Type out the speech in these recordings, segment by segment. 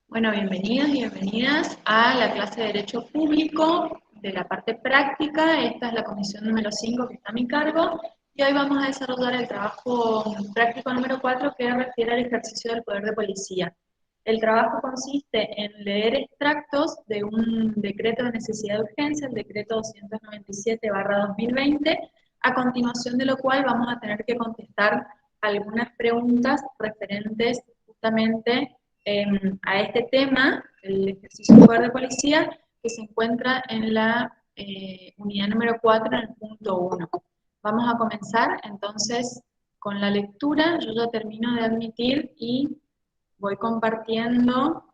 Bueno, bienvenidos y bienvenidas a la clase de Derecho Público de la parte práctica. Esta es la comisión número 5 que está a mi cargo y hoy vamos a desarrollar el trabajo práctico número 4 que refiere al ejercicio del poder de policía. El trabajo consiste en leer extractos de un decreto de necesidad de urgencia, el decreto 297/2020, a continuación de lo cual vamos a tener que contestar algunas preguntas referentes justamente a este tema, el ejercicio del poder de policía, que se encuentra en la unidad número 4, en el punto 1. Vamos a comenzar entonces con la lectura. Yo ya termino de admitir y voy compartiendo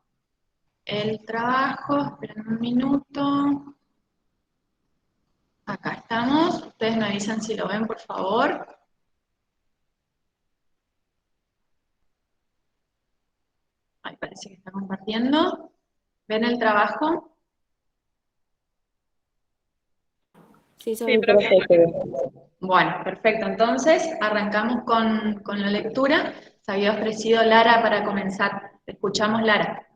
el trabajo. Esperen un minuto. Acá estamos. Ustedes me avisan si lo ven, por favor. Ahí parece que está compartiendo. ¿Ven el trabajo? Sí, perfecto. Bueno, perfecto. Entonces, arrancamos con la lectura. Se había ofrecido Lara para comenzar. Te escuchamos, Lara.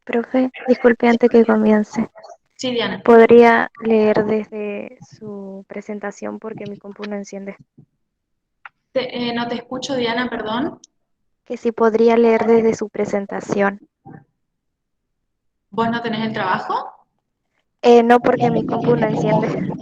Profe, disculpe antes que comience. Sí, Diana. ¿Podría leer desde su presentación porque mi compu no enciende? No te escucho, Diana, perdón. Que si podría leer desde su presentación. ¿Vos no tenés el trabajo? No, porque mi compu no enciende.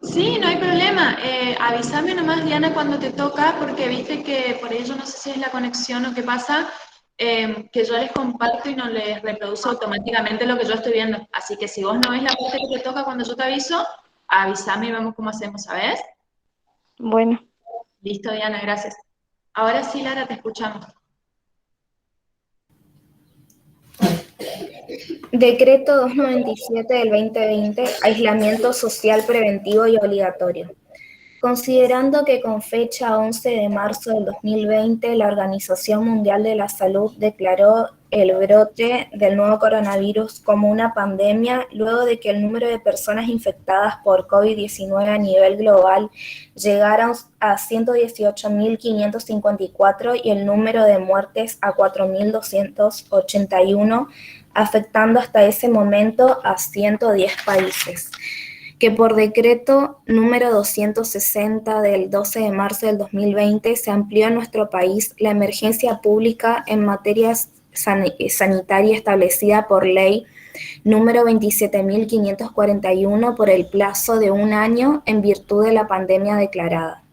Sí, no hay problema. Avísame nomás, Diana, cuando te toca, porque viste que por ello no sé si es la conexión o qué pasa, que yo les comparto y no les reproduce automáticamente lo que yo estoy viendo. Así que si vos no ves la parte que te toca cuando yo te aviso, avísame y vemos cómo hacemos, ¿sabes? Bueno, Listo, Diana, gracias. Ahora sí, Lara, te escuchamos. Decreto 297 del 2020, aislamiento social preventivo y obligatorio. Considerando que con fecha 11 de marzo del 2020 la Organización Mundial de la Salud declaró el brote del nuevo coronavirus como una pandemia luego de que el número de personas infectadas por COVID-19 a nivel global llegara a 118.554 y el número de muertes a 4.281, afectando hasta ese momento a 110 países, que por decreto número 260 del 12 de marzo del 2020 se amplió en nuestro país la emergencia pública en materia sanitaria establecida por ley número 27.541 por el plazo de un año en virtud de la pandemia declarada.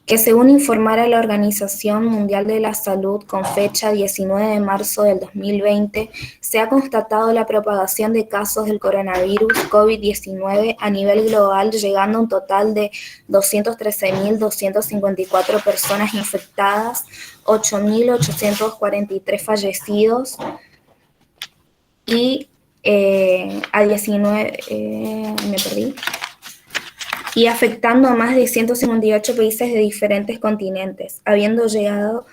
Que según informara la Organización Mundial de la Salud con fecha 19 de marzo del 2020, se ha constatado la propagación de casos del coronavirus COVID-19 a nivel global, llegando a un total de 213.254 personas infectadas, 8.843 fallecidos y a 19, me perdí, y afectando a más de 158 países de diferentes continentes, habiendo llegado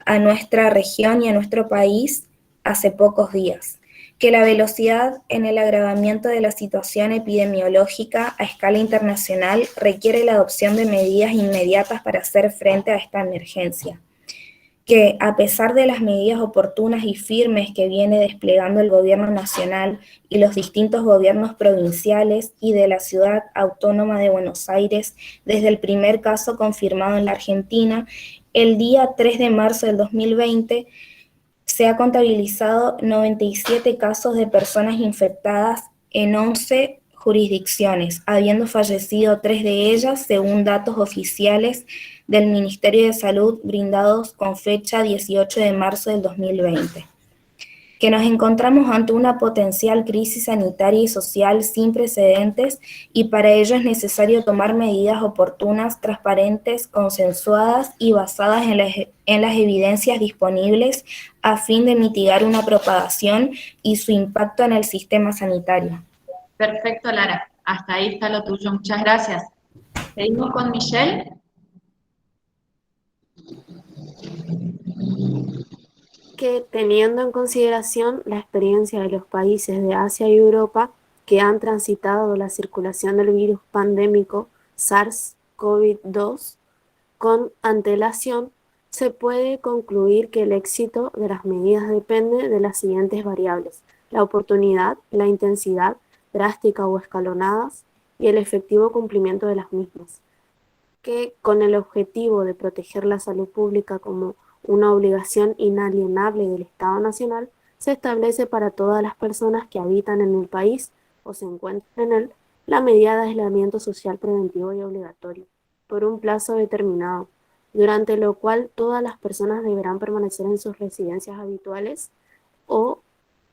a nuestra región y a nuestro país hace pocos días. Que la velocidad en el agravamiento de la situación epidemiológica a escala internacional requiere la adopción de medidas inmediatas para hacer frente a esta emergencia. Que a pesar de las medidas oportunas y firmes que viene desplegando el gobierno nacional y los distintos gobiernos provinciales y de la ciudad autónoma de Buenos Aires, desde el primer caso confirmado en la Argentina, el día 3 de marzo del 2020 se ha contabilizado 97 casos de personas infectadas en 11 jurisdicciones, habiendo fallecido 3 de ellas según datos oficiales del Ministerio de Salud brindados con fecha 18 de marzo del 2020. Que nos encontramos ante una potencial crisis sanitaria y social sin precedentes y para ello es necesario tomar medidas oportunas, transparentes, consensuadas y basadas en las evidencias disponibles a fin de mitigar una propagación y su impacto en el sistema sanitario. Perfecto, Lara. Hasta ahí está lo tuyo. Muchas gracias. Seguimos con Michelle. Que teniendo en consideración la experiencia de los países de Asia y Europa que han transitado la circulación del virus pandémico SARS-CoV-2 con antelación, se puede concluir que el éxito de las medidas depende de las siguientes variables: la oportunidad, la intensidad, drástica o escalonadas, y el efectivo cumplimiento de las mismas, que con el objetivo de proteger la salud pública como una obligación inalienable del Estado Nacional, se establece para todas las personas que habitan en el país o se encuentran en él la medida de aislamiento social preventivo y obligatorio, por un plazo determinado, durante lo cual todas las personas deberán permanecer en sus residencias habituales o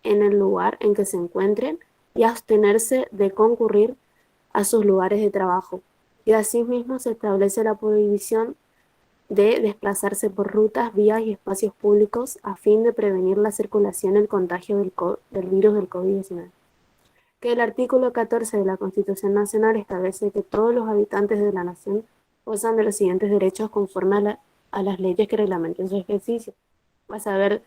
en el lugar en que se encuentren y abstenerse de concurrir a sus lugares de trabajo. Y asimismo se establece la prohibición de desplazarse por rutas, vías y espacios públicos a fin de prevenir la circulación y el contagio del virus del COVID-19. Que el artículo 14 de la Constitución Nacional establece que todos los habitantes de la nación gozan de los siguientes derechos conforme a las leyes que reglamenten su ejercicio, a saber,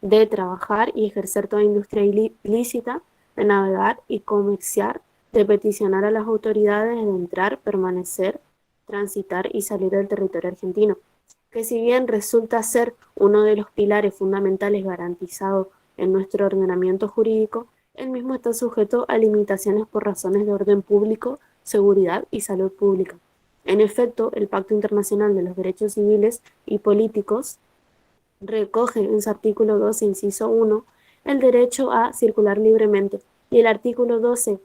de trabajar y ejercer toda industria ilícita, de navegar y comerciar, de peticionar a las autoridades, de entrar, permanecer, transitar y salir del territorio argentino, que si bien resulta ser uno de los pilares fundamentales garantizados en nuestro ordenamiento jurídico, el mismo está sujeto a limitaciones por razones de orden público, seguridad y salud pública. En efecto, el Pacto Internacional de los Derechos Civiles y Políticos recoge en su artículo 12, inciso 1, el derecho a circular libremente, y el artículo 12,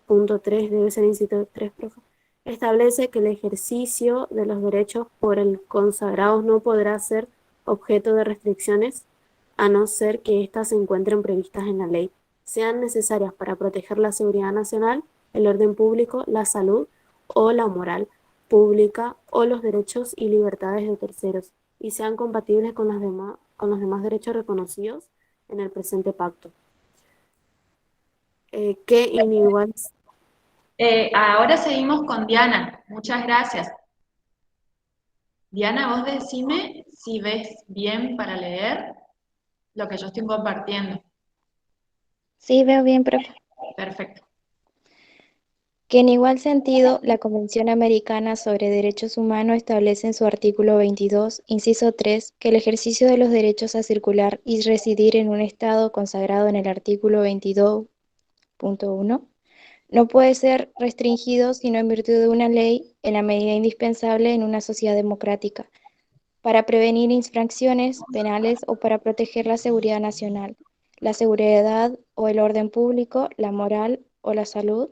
punto 3, debe ser inciso 3, profe, establece que el ejercicio de los derechos por el consagrados no podrá ser objeto de restricciones a no ser que éstas se encuentren previstas en la ley, sean necesarias para proteger la seguridad nacional, el orden público, la salud o la moral pública o los derechos y libertades de terceros, y sean compatibles con los demás derechos reconocidos en el presente pacto. Que inigual... Ahora seguimos con Diana. Muchas gracias. Diana, vos decime si ves bien para leer lo que yo estoy compartiendo. Sí, veo bien, profe. Perfecto. Que en igual sentido, la Convención Americana sobre Derechos Humanos establece en su artículo 22, inciso 3, que el ejercicio de los derechos a circular y residir en un estado consagrado en el artículo 22.1 no puede ser restringido sino en virtud de una ley en la medida indispensable en una sociedad democrática, para prevenir infracciones penales o para proteger la seguridad nacional, la seguridad o el orden público, la moral o la salud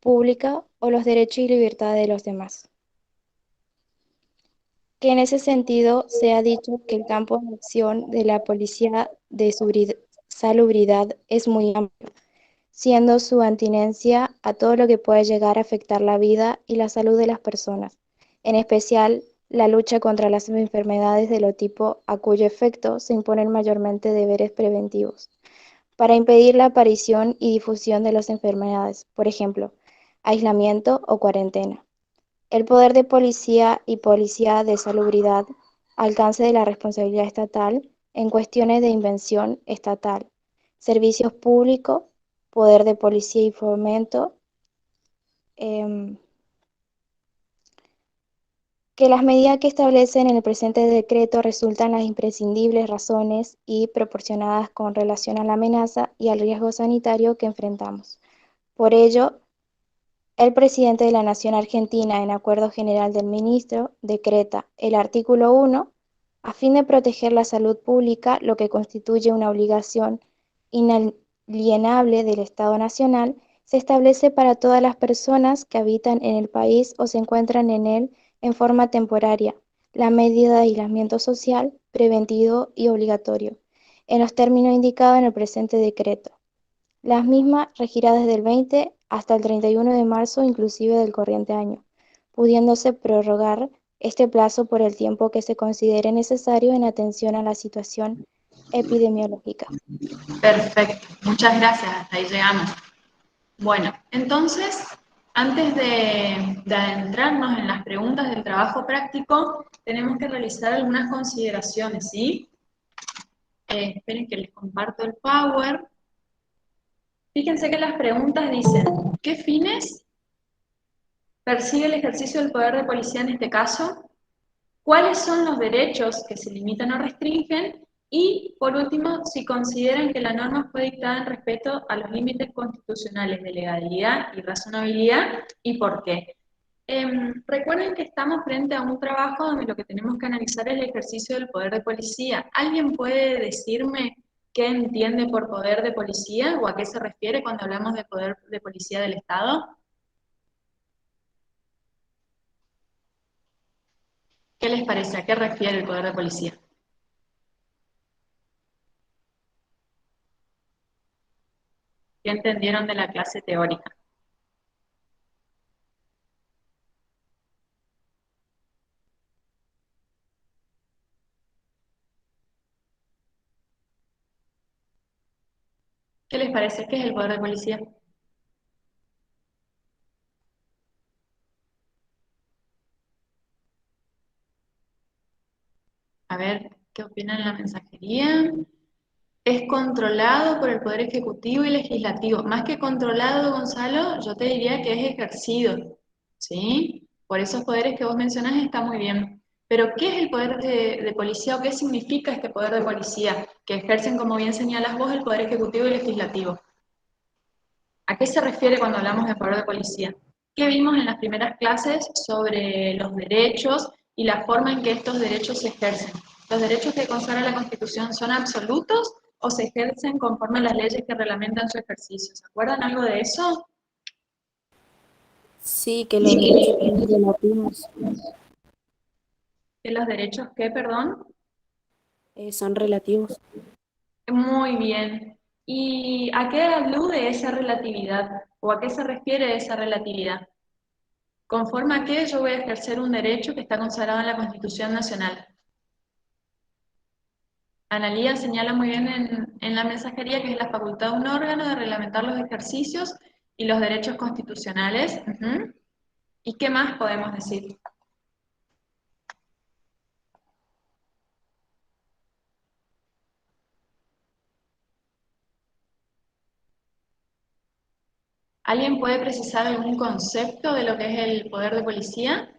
pública o los derechos y libertades de los demás. Que en ese sentido se ha dicho que el campo de acción de la policía de salubridad es muy amplio, siendo su antinencia a todo lo que pueda llegar a afectar la vida y la salud de las personas, en especial la lucha contra las enfermedades de lo tipo a cuyo efecto se imponen mayormente deberes preventivos, para impedir la aparición y difusión de las enfermedades, por ejemplo, aislamiento o cuarentena. El poder de policía y policía de salubridad, alcance de la responsabilidad estatal en cuestiones de invención estatal, servicios públicos, poder de policía y fomento, que las medidas que establecen en el presente decreto resultan las imprescindibles razones y proporcionadas con relación a la amenaza y al riesgo sanitario que enfrentamos. Por ello, el presidente de la Nación Argentina, en acuerdo general del ministro, decreta el artículo 1, a fin de proteger la salud pública, lo que constituye una obligación inalienable del Estado Nacional, se establece para todas las personas que habitan en el país o se encuentran en él en forma temporaria, la medida de aislamiento social, preventivo y obligatorio, en los términos indicados en el presente decreto. Las mismas regirá desde el 20 hasta el 31 de marzo inclusive del corriente año, pudiéndose prorrogar este plazo por el tiempo que se considere necesario en atención a la situación epidemiológica. Perfecto. Muchas gracias. Hasta ahí llegamos. Bueno, entonces, antes de adentrarnos en las preguntas del trabajo práctico, tenemos que realizar algunas consideraciones, ¿sí? Esperen que les comparto el Power. Fíjense que las preguntas dicen, ¿qué fines persigue el ejercicio del poder de policía en este caso? cuáles son los derechos que se limitan o restringen, y por último, si consideran que la norma fue dictada en respeto a los límites constitucionales de legalidad y razonabilidad, y por qué. Recuerden que estamos frente a un trabajo donde lo que tenemos que analizar es el ejercicio del poder de policía. ¿Alguien puede decirme qué entiende por poder de policía o a qué se refiere cuando hablamos de poder de policía del Estado? ¿Qué les parece? ¿A qué refiere el poder de policía? ¿Qué entendieron de la clase teórica? ¿Qué les parece? ¿Qué es el poder de policía? A ver, ¿qué opinan en la mensajería? Es controlado por el Poder Ejecutivo y Legislativo. Más que controlado, Gonzalo, yo te diría que es ejercido, ¿sí? Por esos poderes que vos mencionás está muy bien. Pero, ¿qué es el poder de policía o qué significa este poder de policía? Que ejercen, como bien señalas vos, el Poder Ejecutivo y Legislativo. ¿A qué se refiere cuando hablamos de poder de policía? ¿Qué vimos en las primeras clases sobre los derechos y la forma en que estos derechos se ejercen? ¿Los derechos que consagra la Constitución son absolutos o se ejercen conforme a las leyes que reglamentan su ejercicio? ¿Se acuerdan algo de eso? Sí, que los derechos son relativos. ¿Que los derechos qué, perdón? Son relativos. Muy bien. ¿Y a qué alude esa relatividad? ¿O a qué se refiere esa relatividad? ¿Conforme a qué yo voy a ejercer un derecho que está consagrado en la Constitución Nacional? Analía señala muy bien en la mensajería que es la facultad de un órgano de reglamentar los ejercicios y los derechos constitucionales. ¿Y qué más podemos decir? ¿Alguien puede precisar algún concepto de lo que es el poder de policía?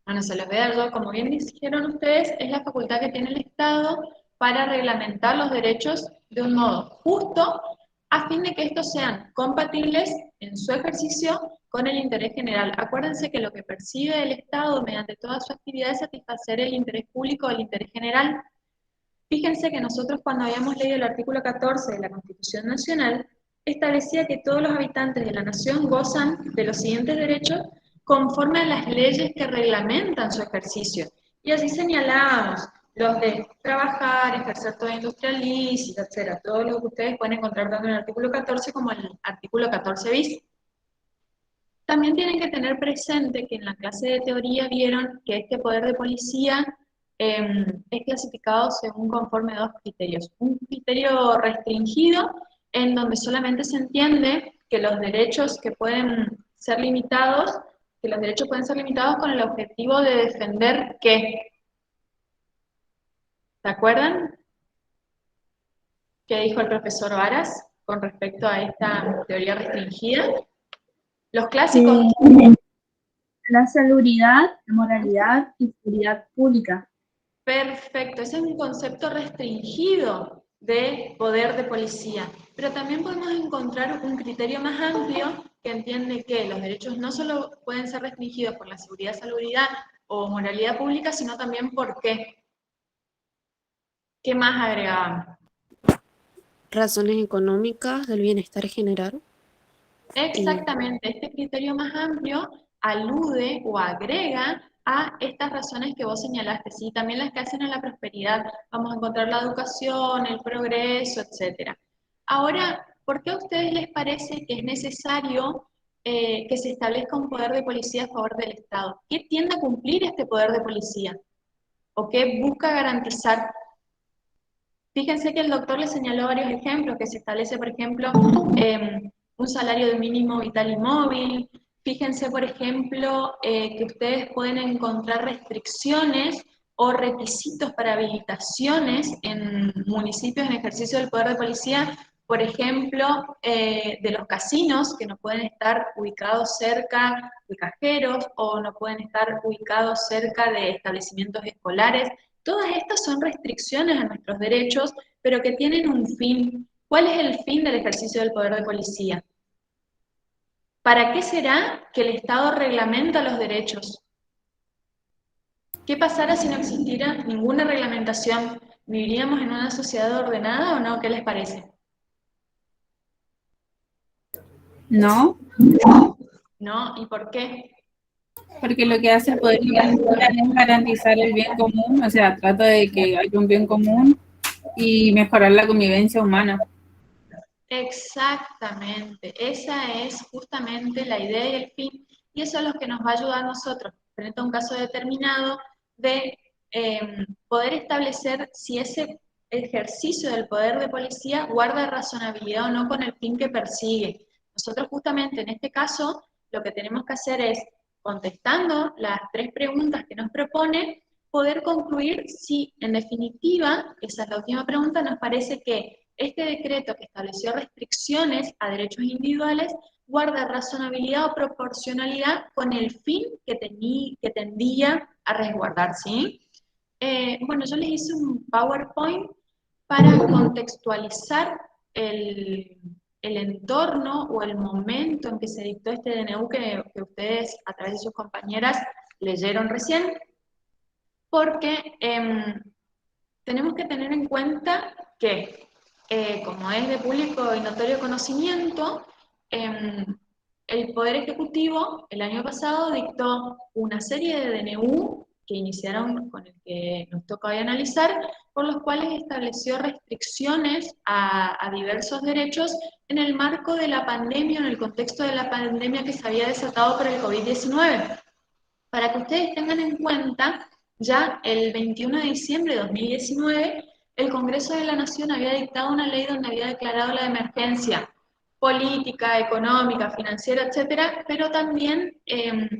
Bueno, se los voy a dar yo, como bien dijeron ustedes, es la facultad que tiene el Estado para reglamentar los derechos de un modo justo, a fin de que estos sean compatibles en su ejercicio con el interés general. Acuérdense que lo que percibe el Estado mediante toda su actividad es satisfacer el interés público o el interés general. Fíjense que nosotros cuando habíamos leído el artículo 14 de la Constitución Nacional, establecía que todos los habitantes de la nación gozan de los siguientes derechos conforme a las leyes que reglamentan su ejercicio. Y así señalábamos los de trabajar, ejercer toda industria lícita, etc. Todo lo que ustedes pueden encontrar tanto en el artículo 14 como en el artículo 14 bis. También tienen que tener presente que en la clase de teoría vieron que este poder de policía es clasificado según conforme a dos criterios. Un criterio restringido, en donde solamente se entiende que los derechos que pueden ser limitados, con el objetivo de defender ¿qué? ¿Se acuerdan? ¿Qué dijo el profesor Varas con respecto a esta teoría restringida? Los clásicos... La salubridad, la moralidad y seguridad pública. Perfecto, ese es un concepto restringido de poder de policía, pero también podemos encontrar un criterio más amplio que entiende que los derechos no solo pueden ser restringidos por la seguridad, salubridad o moralidad pública, sino también por qué. ¿Qué más agregaban? Razones económicas del bienestar general. Exactamente, este criterio más amplio alude o agrega a estas razones que vos señalaste, ¿sí? También las que hacen a la prosperidad, vamos a encontrar la educación, el progreso, etc. Ahora, ¿por qué a ustedes les parece que es necesario que se establezca un poder de policía a favor del Estado? ¿Qué tiende a cumplir este poder de policía? ¿O qué busca garantizar? Fíjense que el doctor les señaló varios ejemplos, que se establece, por ejemplo, un salario de mínimo vital y móvil. Fíjense, por ejemplo, que ustedes pueden encontrar restricciones o requisitos para habilitaciones en municipios en ejercicio del poder de policía, por ejemplo, de los casinos que no pueden estar ubicados cerca de cajeros o no pueden estar ubicados cerca de establecimientos escolares. Todas estas son restricciones a nuestros derechos, pero que tienen un fin. ¿Cuál es el fin del ejercicio del poder de policía? ¿Para qué será que el Estado reglamenta los derechos? ¿Qué pasara si no existiera ninguna reglamentación? ¿Viviríamos en una sociedad ordenada o no? ¿Qué les parece? No, ¿No? ¿Y por qué? porque lo que hace el poder judicial es garantizar el bien común, o sea, trata de que haya un bien común y mejorar la convivencia humana. Exactamente, esa es justamente la idea y el fin, y eso es lo que nos va a ayudar a nosotros, frente a un caso determinado, de poder establecer si ese ejercicio del poder de policía guarda razonabilidad o no con el fin que persigue. Nosotros justamente en este caso lo que tenemos que hacer es, contestando las 3 preguntas que nos propone, poder concluir si en definitiva, esa es la última pregunta, nos parece que este decreto que estableció restricciones a derechos individuales guarda razonabilidad o proporcionalidad con el fin que tendía a resguardar, ¿sí? Bueno, yo les hice un PowerPoint para contextualizar el entorno o el momento en que se dictó este DNU que ustedes a través de sus compañeras leyeron recién, porque tenemos que tener en cuenta que como es de público y notorio conocimiento, el Poder Ejecutivo el año pasado dictó una serie de DNU que iniciaron con el que nos toca hoy analizar, por los cuales estableció restricciones a diversos derechos en el marco de la pandemia, en el contexto de la pandemia que se había desatado por el COVID-19. Para que ustedes tengan en cuenta, ya el 21 de diciembre de 2019, el Congreso de la Nación había dictado una ley donde había declarado la emergencia política, económica, financiera, etcétera, pero también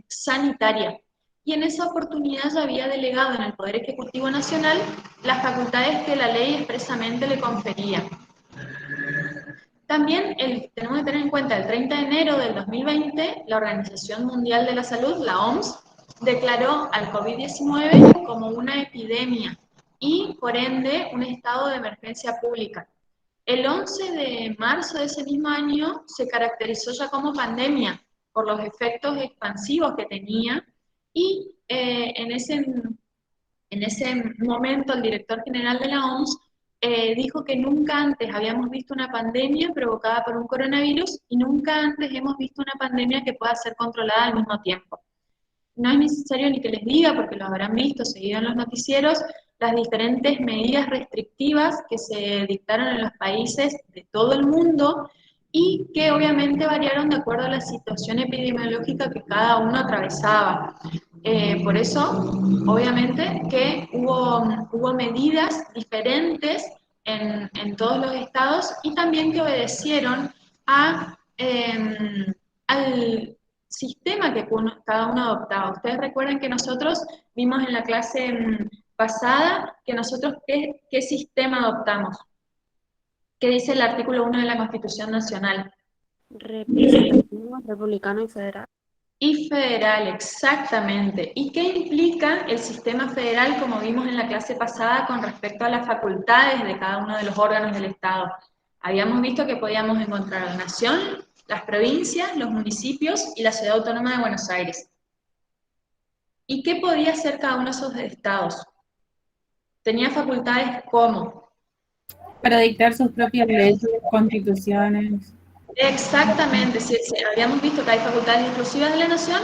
sanitaria. Y en esa oportunidad ya había delegado en el Poder Ejecutivo Nacional las facultades que la ley expresamente le confería. También tenemos que tener en cuenta el 30 de enero del 2020, la Organización Mundial de la Salud, la OMS, declaró al COVID-19 como una epidemia y, por ende, un estado de emergencia pública. El 11 de marzo de ese mismo año se caracterizó ya como pandemia por los efectos expansivos que tenía y en ese momento el director general de la OMS dijo que nunca antes habíamos visto una pandemia provocada por un coronavirus y nunca antes hemos visto una pandemia que pueda ser controlada al mismo tiempo. No es necesario ni que les diga, porque lo habrán visto, seguido en los noticieros, las diferentes medidas restrictivas que se dictaron en los países de todo el mundo y que obviamente variaron de acuerdo a la situación epidemiológica que cada uno atravesaba. Por eso, obviamente, que hubo medidas diferentes en todos los estados y también que obedecieron al sistema que cada uno adoptaba. Ustedes recuerdan que nosotros vimos en la clase pasada que nosotros qué sistema adoptamos. ¿Qué dice el artículo 1 de la Constitución Nacional? Representativo, republicano y federal. Y federal, exactamente. ¿Y qué implica el sistema federal, como vimos en la clase pasada, con respecto a las facultades de cada uno de los órganos del Estado? Habíamos visto que podíamos encontrar la nación, las provincias, los municipios y la Ciudad Autónoma de Buenos Aires. ¿Y qué podía hacer cada uno de esos estados? Tenía facultades como... Para dictar sus propias leyes, constituciones. Exactamente, sí, habíamos visto que hay facultades exclusivas de la nación,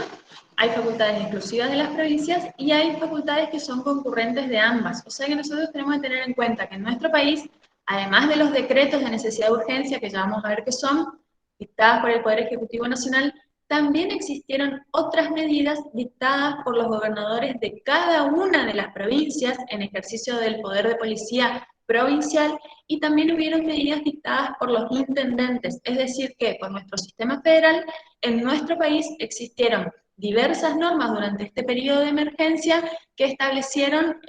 hay facultades exclusivas de las provincias y hay facultades que son concurrentes de ambas. O sea que nosotros tenemos que tener en cuenta que en nuestro país, además de los decretos de necesidad de urgencia, que ya vamos a ver qué son, dictadas por el Poder Ejecutivo Nacional, también existieron otras medidas dictadas por los gobernadores de cada una de las provincias en ejercicio del poder de policía provincial y también hubieron medidas dictadas por los intendentes, es decir que por nuestro sistema federal en nuestro país existieron diversas normas durante este periodo de emergencia que establecieron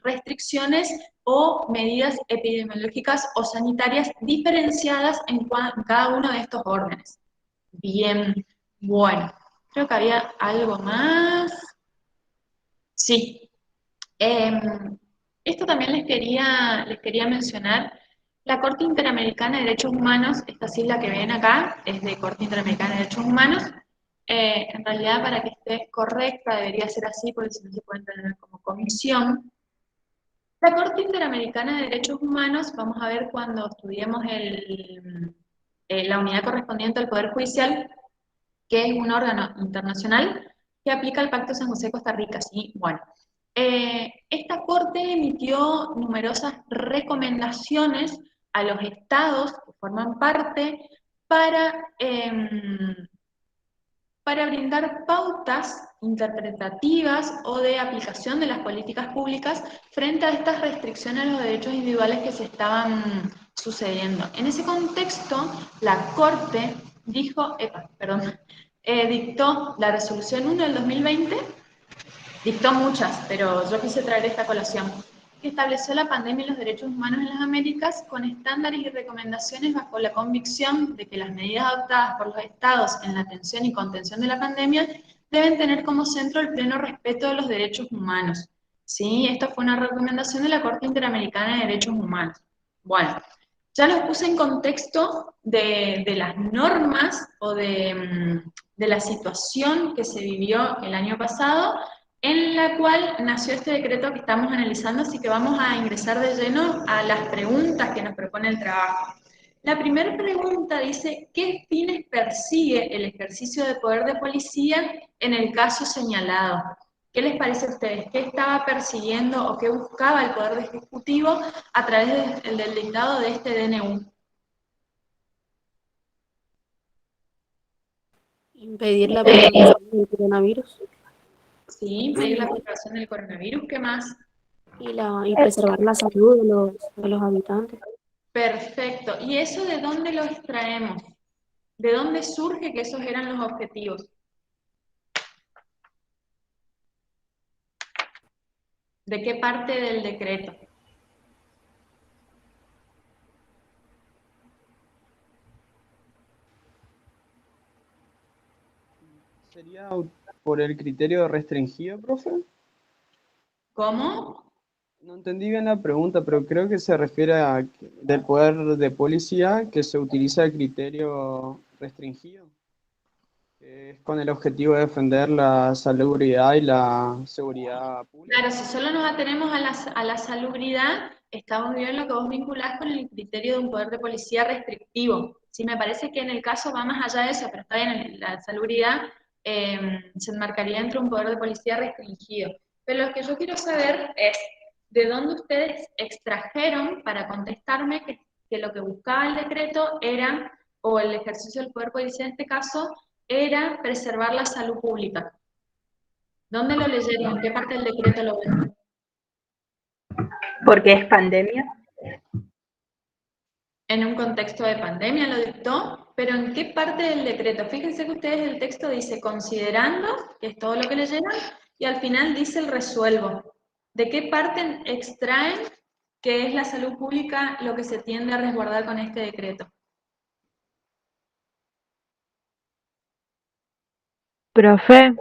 restricciones o medidas epidemiológicas o sanitarias diferenciadas en cada uno de estos órdenes. Bien, bueno, creo que había algo más. Sí. Esto también les quería mencionar. La Corte Interamericana de Derechos Humanos, esta sigla que ven acá, es de Corte Interamericana de Derechos Humanos. En realidad, para que esté correcta, debería ser así, porque si no se puede entender como comisión. La Corte Interamericana de Derechos Humanos, vamos a ver cuando estudiemos la unidad correspondiente al Poder Judicial, que es un órgano internacional que aplica el Pacto San José de Costa Rica, ¿sí? Bueno, esta Corte emitió numerosas recomendaciones a los estados que forman parte para brindar pautas interpretativas o de aplicación de las políticas públicas frente a estas restricciones a los derechos individuales que se estaban sucediendo. En ese contexto, la Corte dictó la resolución 1 del 2020, dictó muchas, pero yo quise traer esta colación, que estableció la pandemia y los derechos humanos en las Américas con estándares y recomendaciones bajo la convicción de que las medidas adoptadas por los estados en la atención y contención de la pandemia deben tener como centro el pleno respeto de los derechos humanos. ¿Sí? Esta fue una recomendación de la Corte Interamericana de Derechos Humanos. Bueno, ya los puse en contexto de las normas o de la situación que se vivió el año pasado, en la cual nació este decreto que estamos analizando, así que vamos a ingresar de lleno a las preguntas que nos propone el trabajo. La primera pregunta dice, ¿qué fines persigue el ejercicio de poder de policía en el caso señalado? ¿Qué les parece a ustedes? ¿Qué estaba persiguiendo o qué buscaba el Poder Ejecutivo a través del dictado de este DNU? Impedir la propagación del coronavirus Sí, impedir la propagación del coronavirus. ¿Qué más? y preservar la salud de los habitantes. Perfecto. ¿Y eso de dónde lo extraemos? ¿De dónde surge que esos eran los objetivos? ¿De qué parte del decreto? ¿Sería por el criterio restringido, profe? ¿Cómo? No entendí bien la pregunta, pero creo que se refiere a del poder de policía que se utiliza el criterio restringido, que es con el objetivo de defender la salubridad y la seguridad pública. Claro, si solo nos atenemos a la salubridad, estamos bien lo que vos vinculás con el criterio de un poder de policía restrictivo. Sí, me parece que en el caso va más allá de eso, pero está bien, la salubridad se enmarcaría entre un poder de policía restringido. Pero lo que yo quiero saber es, ¿de dónde ustedes extrajeron para contestarme que lo que buscaba el decreto era, o el ejercicio del poder policial en este caso, era preservar la salud pública? ¿Dónde lo leyeron? ¿En qué parte del decreto lo ven? Porque es pandemia. En un contexto de pandemia lo dictó, pero ¿en qué parte del decreto? Fíjense que ustedes el texto dice considerando, que es todo lo que leyeron, y al final dice el resuelvo. ¿De qué parte extraen que es la salud pública lo que se tiende a resguardar con este decreto? Profe,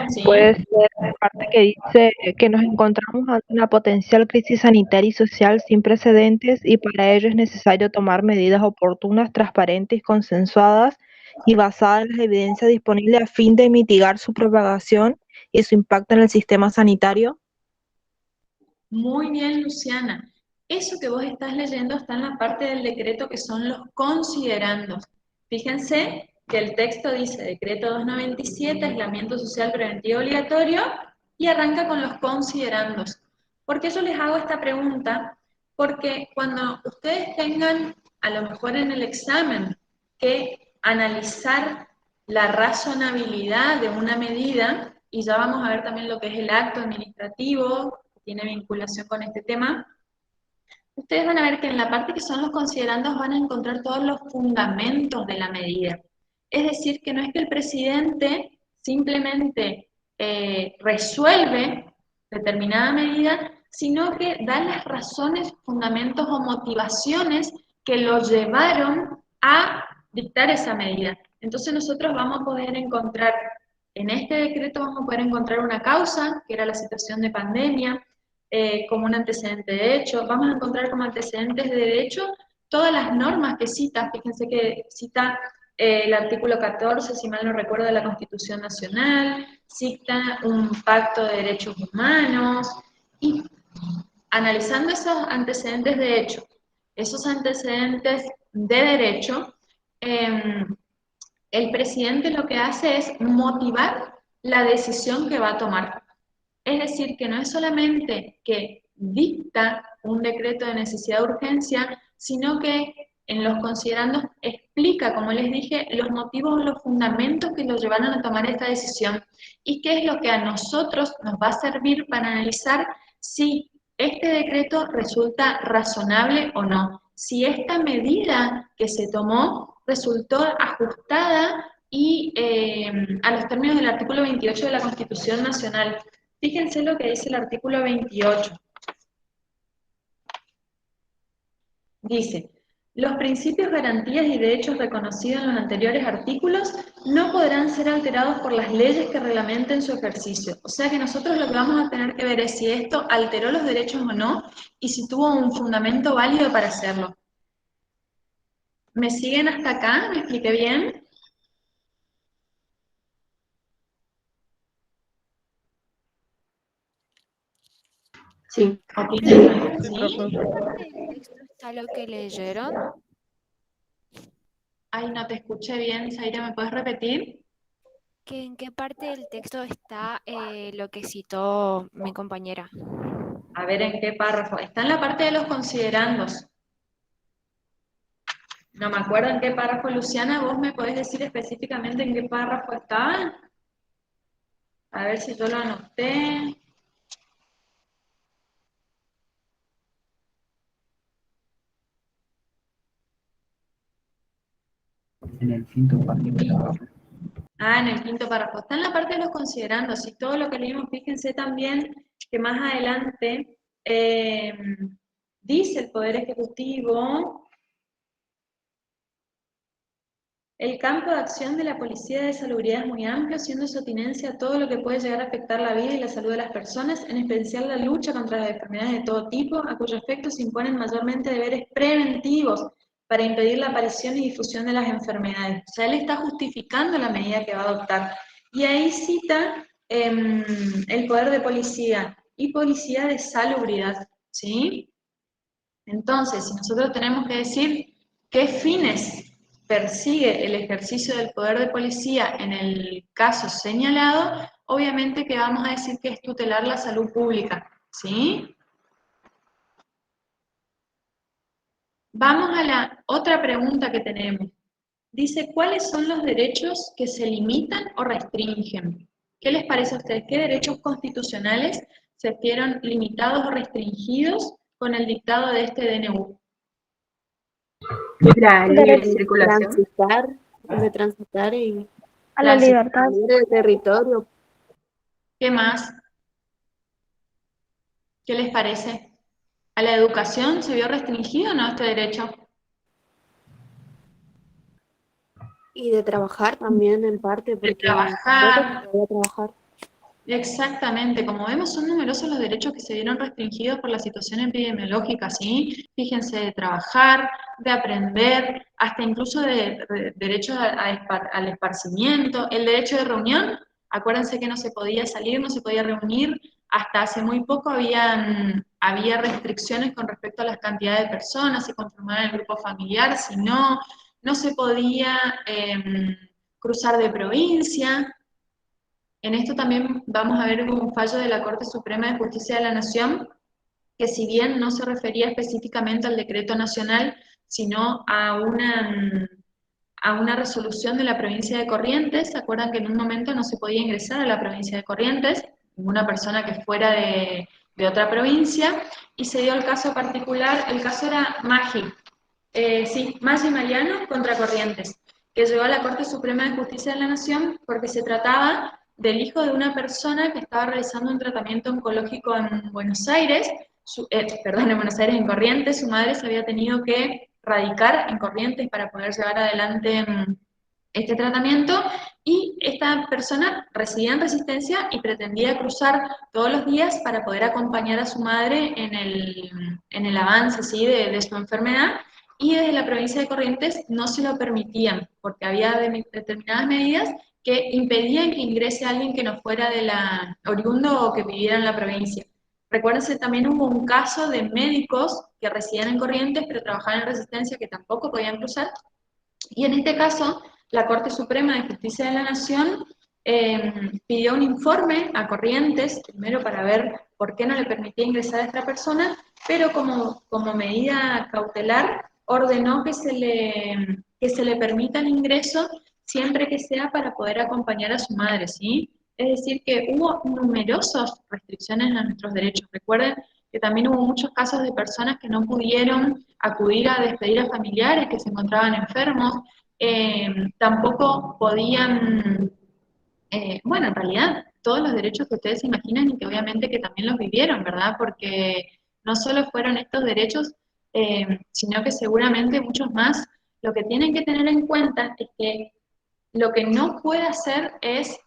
¿Sí? puede ser la parte que dice que nos encontramos ante una potencial crisis sanitaria y social sin precedentes y para ello es necesario tomar medidas oportunas, transparentes, consensuadas y basadas en las evidencias disponibles a fin de mitigar su propagación y su impacto en el sistema sanitario. Muy bien, Luciana. Eso que vos estás leyendo está en la parte del decreto que son los considerandos. Fíjense que el texto dice Decreto 297, Aislamiento Social Preventivo Obligatorio, y arranca con los considerandos. ¿Por qué yo les hago esta pregunta? Porque cuando ustedes tengan, a lo mejor en el examen, que analizar la razonabilidad de una medida, y ya vamos a ver también lo que es el acto administrativo, tiene vinculación con este tema, ustedes van a ver que en la parte que son los considerandos van a encontrar todos los fundamentos de la medida. Es decir, que no es que el presidente simplemente resuelve determinada medida, sino que da las razones, fundamentos o motivaciones que lo llevaron a dictar esa medida. Entonces nosotros vamos a poder encontrar, en este decreto vamos a poder encontrar una causa, que era la situación de pandemia, como un antecedente de hecho. Vamos a encontrar como antecedentes de derecho todas las normas que cita. Fíjense que cita el artículo 14, si mal no recuerdo, de la Constitución Nacional, cita un pacto de derechos humanos, y analizando esos antecedentes de hecho, esos antecedentes de derecho, el presidente lo que hace es motivar la decisión que va a tomar. Es decir, que no es solamente que dicta un decreto de necesidad de urgencia, sino que en los considerandos explica, como les dije, los motivos, los fundamentos que lo llevaron a tomar esta decisión y qué es lo que a nosotros nos va a servir para analizar si este decreto resulta razonable o no, si esta medida que se tomó resultó ajustada y a los términos del artículo 28 de la Constitución Nacional. Fíjense lo que dice el artículo 28. Dice, los principios, garantías y derechos reconocidos en los anteriores artículos no podrán ser alterados por las leyes que reglamenten su ejercicio. O sea que nosotros lo que vamos a tener que ver es si esto alteró los derechos o no y si tuvo un fundamento válido para hacerlo. ¿Me siguen hasta acá? ¿Me expliqué bien? Sí. ¿Opinan? Sí, ¿Sí? profe. ¿En el texto está lo que leyeron? Ay, no te escuché bien, Zaira, ¿me puedes repetir? ¿En qué parte del texto está lo que citó mi compañera? A ver, ¿en qué párrafo? Está en la parte de los considerandos. No me acuerdo en qué párrafo. Luciana, ¿vos me podés decir específicamente en qué párrafo está? A ver si yo lo anoté. En el quinto párrafo. Ah, en el quinto párrafo. Está en la parte de los considerandos. Y todo lo que leímos, fíjense también que más adelante dice el Poder Ejecutivo: el campo de acción de la Policía de Salubridad es muy amplio, siendo su atinеncia a todo lo que puede llegar a afectar la vida y la salud de las personas, en especial la lucha contra las enfermedades de todo tipo, a cuyo efecto se imponen mayormente deberes preventivos para impedir la aparición y difusión de las enfermedades. O sea, él está justificando la medida que va a adoptar. Y ahí cita el poder de policía y policía de salubridad, ¿sí? Entonces, si nosotros tenemos que decir qué fines persigue el ejercicio del poder de policía en el caso señalado, obviamente que vamos a decir que es tutelar la salud pública, ¿sí? Vamos a la otra pregunta que tenemos. Dice, ¿cuáles son los derechos que se limitan o restringen? ¿Qué les parece a ustedes? ¿Qué derechos constitucionales se vieron limitados o restringidos con el dictado de este DNU? La libre circulación. De transitar y A la libertad. del territorio. ¿Qué más? ¿Qué les parece? ¿A la educación se vio restringido o no este derecho? Y de trabajar también en parte, porque trabajar. voy a trabajar. Exactamente, como vemos son numerosos los derechos que se vieron restringidos por la situación epidemiológica, ¿sí? Fíjense, de trabajar, de aprender, hasta incluso de derechos al esparcimiento, el derecho de reunión, acuérdense que no se podía salir, no se podía reunir, hasta hace muy poco había restricciones con respecto a las cantidades de personas, si conformaban el grupo familiar, si no, no se podía cruzar de provincia. En esto también vamos a ver un fallo de la Corte Suprema de Justicia de la Nación, que si bien no se refería específicamente al decreto nacional, sino a una resolución de la provincia de Corrientes. ¿Se acuerdan que en un momento no se podía ingresar a la provincia de Corrientes ninguna persona que fuera de otra provincia? Y se dio el caso particular, el caso era Maggi, Maggi Mariano contra Corrientes. que llegó a la Corte Suprema de Justicia de la Nación porque se trataba del hijo de una persona que estaba realizando un tratamiento oncológico en Buenos Aires, en Buenos Aires, en Corrientes. Su madre se había tenido que radicar en Corrientes para poder llevar adelante este tratamiento, y esta persona residía en Resistencia y pretendía cruzar todos los días para poder acompañar a su madre en el avance, ¿sí?, de su enfermedad, y desde la provincia de Corrientes no se lo permitían, porque había determinadas medidas que impedían que ingrese alguien que no fuera de la oriundo o que viviera en la provincia. Recuérdense, también hubo un caso de médicos que residían en Corrientes pero trabajaban en Resistencia que tampoco podían cruzar, y en este caso la Corte Suprema de Justicia de la Nación pidió un informe a Corrientes, primero para ver por qué no le permitía ingresar a esta persona, pero como medida cautelar ordenó que se le permita el ingreso siempre que sea para poder acompañar a su madre, ¿sí? Es decir, que hubo numerosas restricciones a nuestros derechos. Recuerden que también hubo muchos casos de personas que no pudieron acudir a despedir a familiares que se encontraban enfermos, tampoco podían, bueno, en realidad todos los derechos que ustedes se imaginan y que obviamente que también los vivieron, ¿verdad? Porque no solo fueron estos derechos, sino que seguramente muchos más. Lo que tienen que tener en cuenta es que lo que no puede hacer es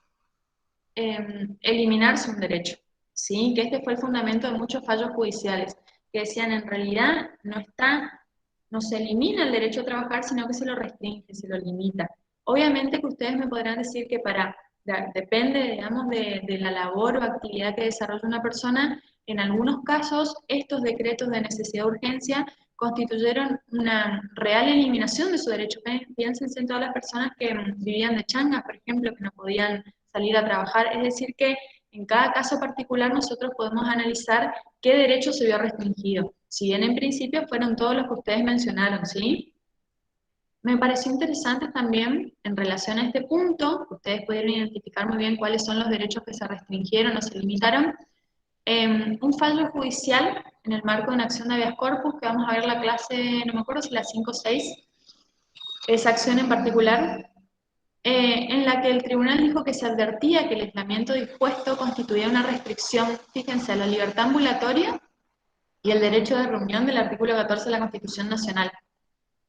eliminarse un derecho, ¿sí? Que este fue el fundamento de muchos fallos judiciales, que decían en realidad no se elimina el derecho a trabajar, sino que se lo restringe, se lo limita. Obviamente que ustedes me podrán decir que depende, digamos, de la labor o actividad que desarrolla una persona. En algunos casos, estos decretos de necesidad de urgencia constituyeron una real eliminación de su derecho. Piénsense en todas las personas que vivían de changas, por ejemplo, que no podían salir a trabajar. Es decir, que en cada caso particular nosotros podemos analizar qué derecho se vio restringido. Si bien en principio fueron todos los que ustedes mencionaron, ¿sí? Me pareció interesante también, en relación a este punto, ustedes pudieron identificar muy bien cuáles son los derechos que se restringieron o se limitaron, un fallo judicial en el marco de una acción de habeas corpus, que vamos a ver la clase, no me acuerdo si la 5 o 6, esa acción en particular, en la que el tribunal dijo que se advertía que el aislamiento dispuesto constituía una restricción, fíjense, a la libertad ambulatoria y el derecho de reunión del artículo 14 de la Constitución Nacional.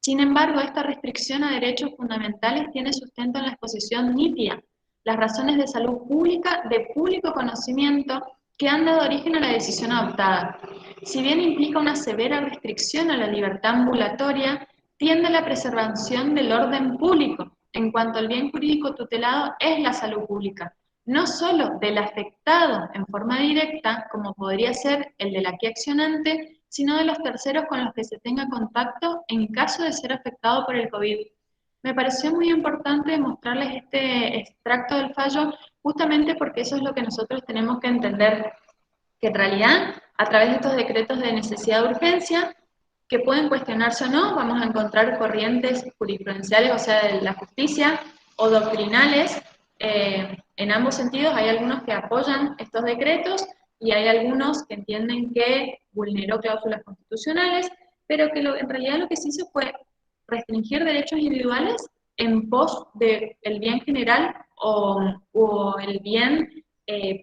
Sin embargo, esta restricción a derechos fundamentales tiene sustento en la exposición nítida, las razones de salud pública de público conocimiento que han dado origen a la decisión adoptada. Si bien implica una severa restricción a la libertad ambulatoria, tiende a la preservación del orden público, en cuanto el bien jurídico tutelado es la salud pública, no solo del afectado en forma directa, como podría ser el del aquí accionante, sino de los terceros con los que se tenga contacto en caso de ser afectado por el COVID. Me pareció muy importante mostrarles este extracto del fallo, justamente porque eso es lo que nosotros tenemos que entender, que en realidad, a través de estos decretos de necesidad de urgencia, que pueden cuestionarse o no, vamos a encontrar corrientes jurisprudenciales, o sea, de la justicia, o doctrinales. En ambos sentidos hay algunos que apoyan estos decretos y hay algunos que entienden que vulneró cláusulas constitucionales, pero que en realidad lo que se hizo fue restringir derechos individuales en pos del bien general o el bien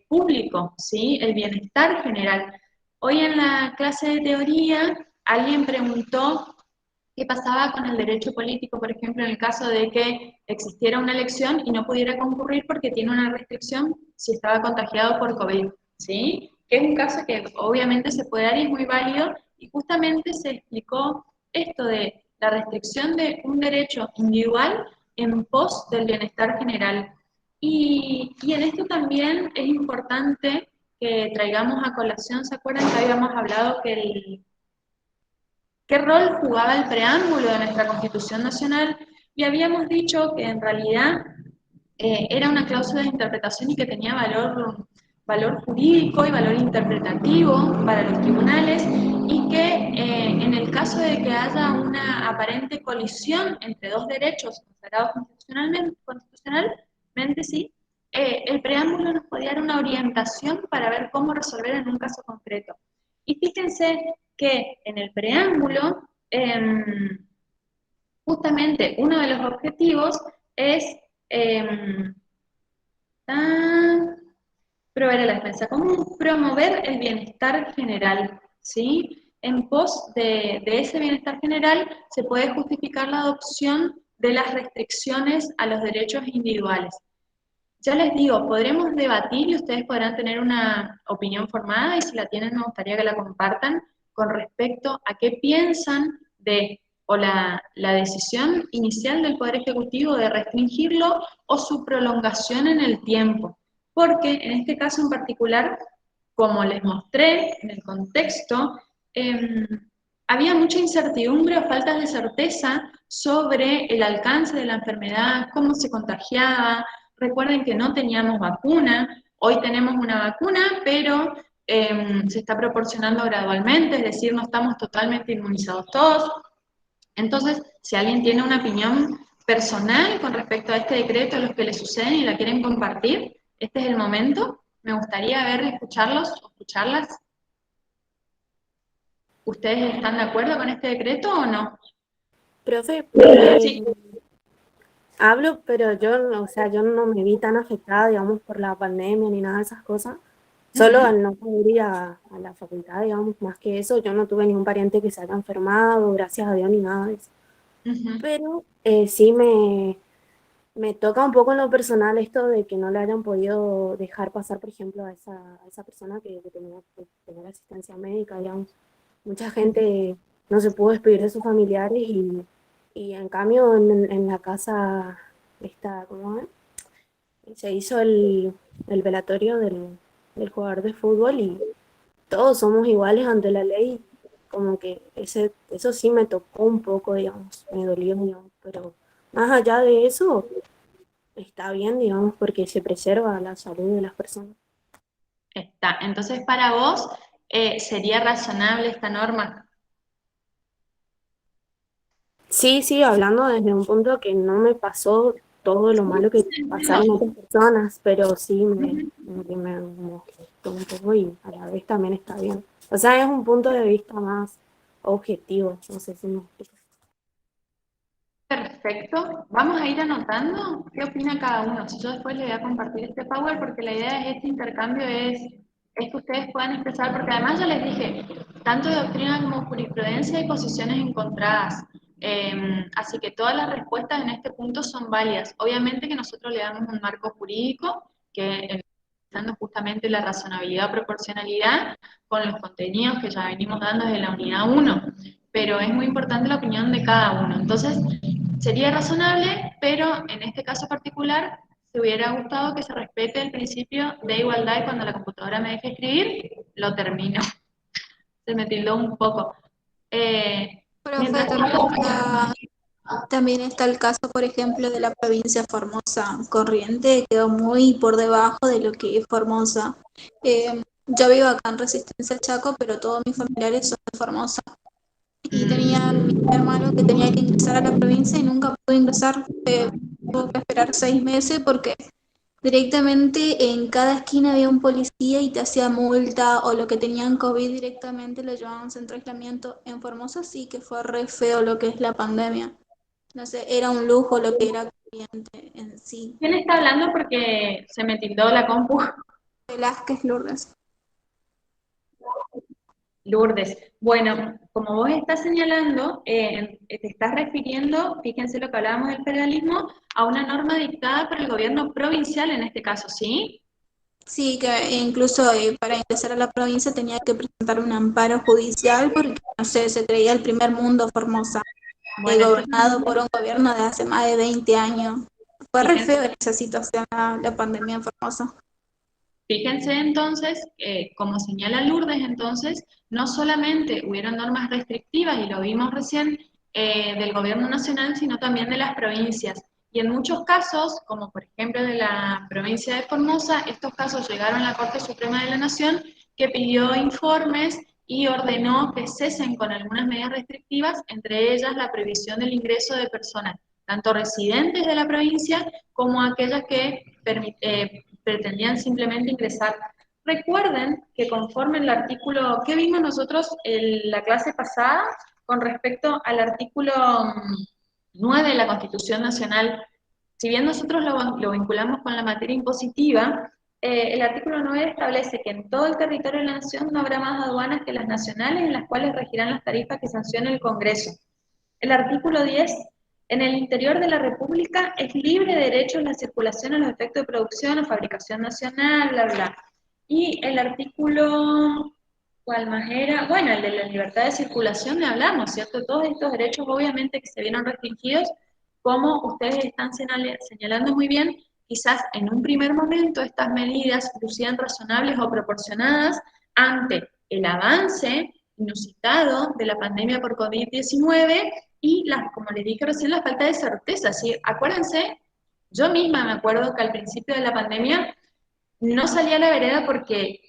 público, ¿sí? El bienestar general. Hoy en la clase de teoría alguien preguntó qué pasaba con el derecho político, por ejemplo, en el caso de que existiera una elección y no pudiera concurrir porque tiene una restricción si estaba contagiado por COVID, ¿sí? Que es un caso que obviamente se puede dar y es muy válido, y justamente se explicó esto de la restricción de un derecho individual en pos del bienestar general. Y en esto también es importante que traigamos a colación, ¿se acuerdan que habíamos hablado que qué rol jugaba el preámbulo de nuestra Constitución Nacional? Y habíamos dicho que en realidad era una cláusula de interpretación y que tenía valor jurídico y valor interpretativo para los tribunales, y que en el caso de que haya una aparente colisión entre dos derechos consagrados constitucionalmente, sí, el preámbulo nos podía dar una orientación para ver cómo resolver en un caso concreto. Y fíjense que en el preámbulo justamente uno de los objetivos es proveer a la defensa común, promover el bienestar general, ¿sí? En pos de ese bienestar general se puede justificar la adopción de las restricciones a los derechos individuales. Ya les digo, podremos debatir y ustedes podrán tener una opinión formada, y si la tienen me gustaría que la compartan con respecto a qué piensan de o la decisión inicial del Poder Ejecutivo de restringirlo o su prolongación en el tiempo. Porque en este caso en particular, como les mostré en el contexto, había mucha incertidumbre o faltas de certeza sobre el alcance de la enfermedad, cómo se contagiaba. Recuerden que no teníamos vacuna, hoy tenemos una vacuna, pero se está proporcionando gradualmente, es decir, no estamos totalmente inmunizados todos. Entonces, si alguien tiene una opinión personal con respecto a este decreto, a los que le suceden y la quieren compartir, este es el momento. Me gustaría escucharlos o escucharlas. ¿Ustedes están de acuerdo con este decreto o no? Profe, Sí. hablo, pero yo, o sea, yo no me vi tan afectada, digamos, por la pandemia ni nada de esas cosas. Solo al no poder ir a la facultad, digamos, más que eso, yo no tuve ningún pariente que se haya enfermado, gracias a Dios, ni nada de eso. Pero sí me toca un poco en lo personal esto de que no le hayan podido dejar pasar, por ejemplo, a esa persona que tenía que tener asistencia médica, digamos. Mucha gente no se pudo despedir de sus familiares y en cambio en la casa esta, ¿cómo es? Se hizo el velatorio del jugador de fútbol y todos somos iguales ante la ley. Como que eso sí me tocó un poco, digamos, me dolió, digamos, pero más allá de eso, está bien, digamos, porque se preserva la salud de las personas. Está. Entonces, para vos, ¿sería razonable esta norma? Sí, hablando desde un punto que no me pasó todo lo malo que pasaron otras personas, pero sí me molestó un poco y a la vez también está bien. O sea, es un punto de vista más objetivo, no sé si me explico. Perfecto. Vamos a ir anotando qué opina cada uno. Si yo después les voy a compartir este Power, porque la idea de este intercambio es que ustedes puedan expresar, porque además ya les dije, tanto de doctrina como jurisprudencia hay posiciones encontradas. Así que todas las respuestas en este punto son válidas. Obviamente que nosotros le damos un marco jurídico que dando justamente la razonabilidad o proporcionalidad con los contenidos que ya venimos dando desde la unidad 1, pero es muy importante la opinión de cada uno. Entonces, sería razonable, pero en este caso particular, se hubiera gustado que se respete el principio de igualdad y cuando la computadora me deje escribir, lo termino. Se me tildó un poco. Profe, también está el caso, por ejemplo, de la provincia Formosa. Corriente quedó muy por debajo de lo que es Formosa. Yo vivo acá en Resistencia Chaco, pero todos mis familiares son de Formosa. Y tenía mi hermano que tenía que ingresar a la provincia y nunca pudo ingresar. Tuvo que esperar 6 meses porque directamente en cada esquina había un policía y te hacía multa, o lo que tenían COVID directamente lo llevaban a un centro de aislamiento. En Formosa sí que fue re feo lo que es la pandemia. No sé, era un lujo lo que era Corriente en sí. ¿Quién está hablando? Porque se me tildó la compu. Velázquez Lourdes. Lourdes. Bueno, como vos estás señalando, te estás refiriendo, fíjense lo que hablábamos del federalismo, a una norma dictada por el gobierno provincial en este caso, ¿sí? Sí, que incluso para ingresar a la provincia tenía que presentar un amparo judicial porque, no sé, se creía el primer mundo Formosa, Bueno, gobernado por un gobierno de hace más de 20 años. Fue re fíjense, feo en esa situación la pandemia en Formosa. fíjense entonces, como señala Lourdes, entonces, no solamente hubieron normas restrictivas, y lo vimos recién, del gobierno nacional, sino también de las provincias. Y en muchos casos, como por ejemplo de la provincia de Formosa, estos casos llegaron a la Corte Suprema de la Nación, que pidió informes y ordenó que cesen con algunas medidas restrictivas, entre ellas la prohibición del ingreso de personas, tanto residentes de la provincia como aquellas que pretendían simplemente ingresar. Recuerden que conforme el artículo, ¿qué vimos nosotros en la clase pasada con respecto al artículo 9 de la Constitución Nacional, si bien nosotros lo vinculamos con la materia impositiva, el artículo 9 establece que en todo el territorio de la nación no habrá más aduanas que las nacionales, en las cuales regirán las tarifas que sancione el Congreso. El artículo 10, en el interior de la República es libre derecho la circulación a los efectos de producción o fabricación nacional, bla, bla. Y el artículo, ¿cuál más era? Bueno, el de la libertad de circulación, le hablamos, ¿cierto? Todos estos derechos obviamente que se vieron restringidos, como ustedes están señalando muy bien, quizás en un primer momento estas medidas lucían razonables o proporcionadas ante el avance inusitado de la pandemia por COVID-19 y, como les dije recién, la falta de certeza. ¿Sí? Acuérdense, yo misma me acuerdo que al principio de la pandemia no salía a la vereda porque,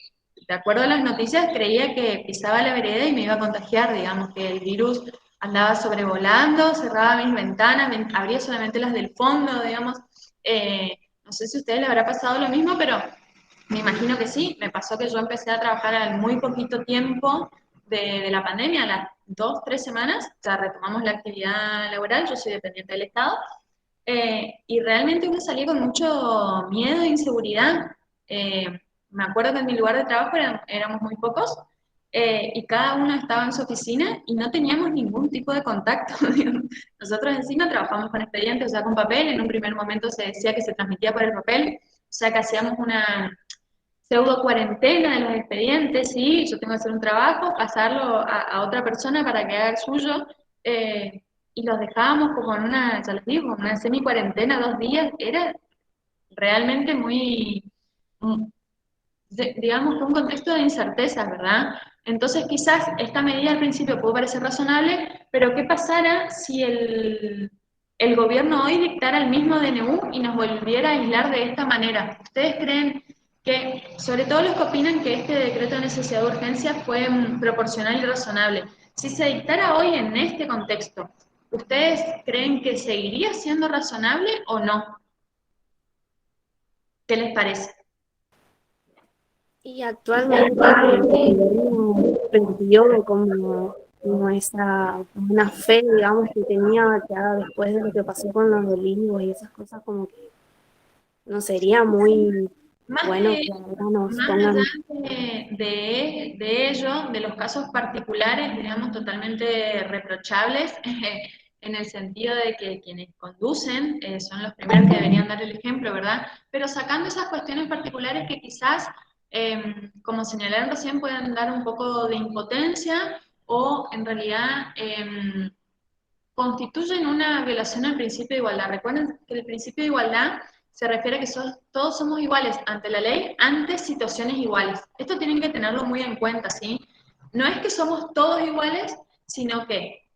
de acuerdo a las noticias, creía que pisaba la vereda y me iba a contagiar, digamos, que el virus andaba sobrevolando, cerraba mis ventanas, abría solamente las del fondo, digamos. No sé si a ustedes les habrá pasado lo mismo, pero me imagino que sí. Me pasó que yo empecé a trabajar al muy poquito tiempo de la pandemia, a las 2, 3 semanas, ya retomamos la actividad laboral, yo soy dependiente del Estado, y realmente uno salía con mucho miedo e inseguridad. Eh, Me acuerdo que en mi lugar de trabajo éramos muy pocos, y cada uno estaba en su oficina y no teníamos ningún tipo de contacto. Nosotros encima trabajamos con expedientes, o sea, con papel. En un primer momento se decía que se transmitía por el papel, o sea, que hacíamos una pseudo cuarentena de los expedientes. Sí, yo tengo que hacer un trabajo, pasarlo a otra persona para que haga el suyo, y los dejábamos como en una, ya les digo, una semi-cuarentena, 2 días. Era realmente muy, mm, digamos, un contexto de incerteza, ¿verdad? Entonces quizás esta medida al principio pudo parecer razonable, pero ¿qué pasara si el gobierno hoy dictara el mismo DNU y nos volviera a aislar de esta manera? ¿Ustedes creen que, sobre todo los que opinan que este decreto de necesidad de urgencia fue proporcional y razonable, si se dictara hoy en este contexto, ¿ustedes creen que seguiría siendo razonable o no? ¿Qué les parece? Y actualmente el gobierno perdió como esa buena fe, digamos, que tenía ya después de lo que pasó con los olivos y esas cosas, como que no sería muy bueno que ahora nos Más pongan. allá de ello, de los casos particulares, digamos, totalmente reprochables, en el sentido de que quienes conducen son los primeros que deberían dar el ejemplo, ¿verdad? Pero sacando esas cuestiones particulares que quizás, como señalaron recién, pueden dar un poco de impotencia o en realidad constituyen una violación al principio de igualdad. Recuerden que el principio de igualdad se refiere a que todos somos iguales ante la ley, ante situaciones iguales. Esto tienen que tenerlo muy en cuenta, ¿sí? No es que somos todos iguales, sino que